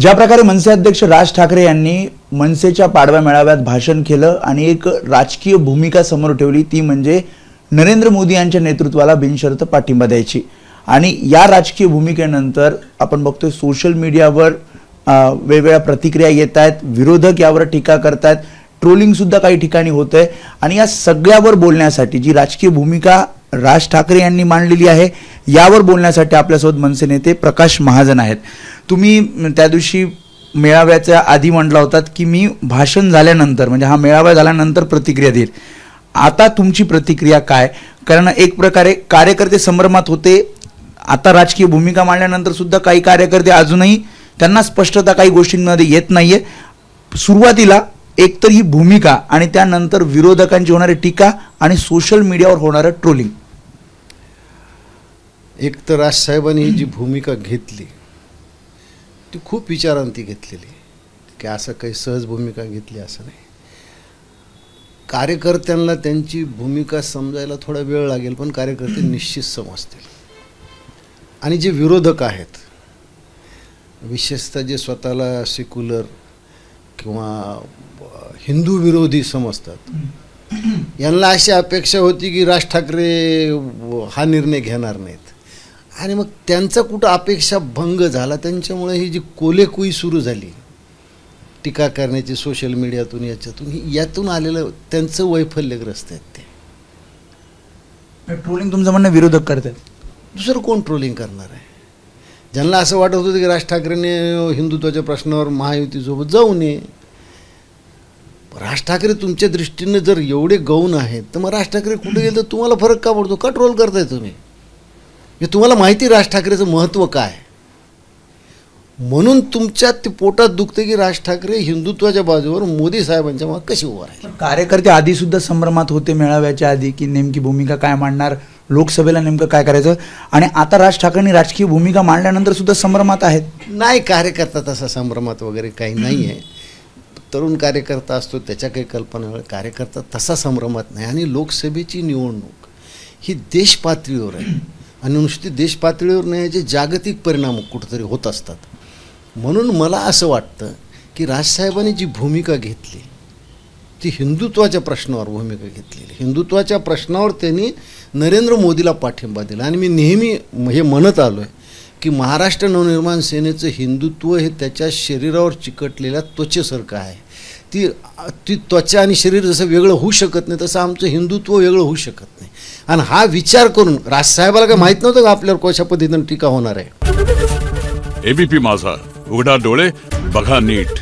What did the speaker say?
ज्या प्रकारे मनसे अध्यक्ष राज ठाकरे यांनी मनसेच्या पाडव्या मेळाव्यात भाषण केलं आणि एक राजकीय भूमिका समोर ठेवली, ती म्हणजे नरेंद्र मोदी यांच्या नेतृत्वाला बिनशर्त पाठिंबा द्यायची। आणि या राजकीय भूमिकेनंतर आपण बघतोय सोशल मीडियावर वेगवेगळ्या प्रतिक्रिया येत आहेत, विरोधक यावर टीका करतात, ट्रोलिंग सुद्धा काही ठिकाणी होतंय। आणि या सगळ्यावर बोलण्यासाठी जी राजकीय भूमिका राज ठाकरे यांनी मांडलेली आहे, यावर बोलण्यासाठी आपल्यासोबत मनसे नेते प्रकाश महाजन आहेत। तुम्ही त्या दिवशी मेळाव्याच्या आधी म्हटला होतात की मी भाषण झाल्यानंतर म्हणजे हा मेळावा झाल्यानंतर प्रतिक्रिया देईल। आता तुमची प्रतिक्रिया काय? कारण एक प्रकारे कार्यकर्ते संभ्रमात होते, आता राजकीय भूमिका मांडल्यानंतर सुद्धा काही कार्यकर्ते अजूनही त्यांना स्पष्टता काही गोष्टींमध्ये येत नाहीये। सुरुवातीला एकतर ही भूमिका आणि त्यानंतर विरोधकांची होणारी टीका आणि सोशल मीडियावर होणारं ट्रोलिंग। एक तर राजसाहेबांनी जी भूमिका घेतली ती खूप विचारांती घेतलेली, की असं काही सहज भूमिका घेतली असं नाही। कार्यकर्त्यांना त्यांची भूमिका समजायला थोडा वेळ लागेल, पण कार्यकर्ते निश्चित समजतील। आणि जे विरोधक आहेत, विशेषतः जे स्वतःला सेक्युलर किंवा हिंदू विरोधी समजतात, यांना अशी अपेक्षा होती की राज ठाकरे हा निर्णय घेणार नाहीत। आणि मग त्यांचा कुठं अपेक्षा भंग झाला, त्यांच्यामुळे ही जी कोलेकुई सुरू झाली टीका करण्याची सोशल मीडियातून, यातून आलेलं त्यांचं वैफल्यग्रस्त आहेत ते। ट्रोलिंग तुमचं म्हणणं विरोधक करतात, दुसरं कोण ट्रोलिंग करणार आहे? ज्यांना असं वाटत होतं की राज ठाकरेंनी हिंदुत्वाच्या प्रश्नावर महायुतीसोबत जाऊ नये, राज ठाकरे तुमच्या दृष्टीने जर एवढे गौण आहेत तर मग राज ठाकरे कुठे गेले तर तुम्हाला फरक का पडतो? का ट्रोल करताय तुम्ही? तुम्हाला माहिती राज ठाकरेचं महत्त्व काय, म्हणून तुमच्या ते पोटात दुखते की राज ठाकरे हिंदुत्वाच्या बाजूवर मोदी साहेबांच्या मागे कशी उभा राहील। कार्यकर्ते आधी सुद्धा संभ्रमात होते मेळाव्याच्या आधी की नेमकी भूमिका काय मांडणार, लोकसभेला नेमकं काय करायचं, आणि आता राज ठाकरेंनी राजकीय भूमिका मांडल्यानंतर सुद्धा संभ्रमात आहेत। नाही, कार्यकर्ता तसा संभ्रमात वगैरे काही नाही आहे। तरुण कार्यकर्ता असतो, त्याच्या काही कल्पना, कार्यकर्ता तसा संभ्रमात नाही। आणि लोकसभेची निवडणूक ही देश पातळीवर आहे, आणि नुसती देश पातळीवर नाही, जे जागतिक परिणाम कुठेतरी होत असतात। म्हणून मला असं वाटतं की राजसाहेबांनी जी भूमिका घेतली ती हिंदुत्वाच्या प्रश्नावर भूमिका घेतलेली। हिंदुत्वाच्या प्रश्नावर त्यांनी नरेंद्र मोदीला पाठिंबा दिला। आणि मी नेहमी हे म्हणत आलो आहे की महाराष्ट्र नवनिर्माण सेनेचं हिंदुत्व हे त्याच्या शरीरावर चिकटलेल्या त्वचेसारखं आहे। ती त्वचा आणि शरीर जसं वेगळं होऊ शकत नाही, तसं आमचं हिंदुत्व वेगळं होऊ शकत नाही। आणि हा विचार करून राजसाहेबाला काय माहीत नव्हतं का आपल्यावर कशा पद्धतीनं टीका होणार आहे। एबीपी माझा, उघडा डोळे बघा नीट।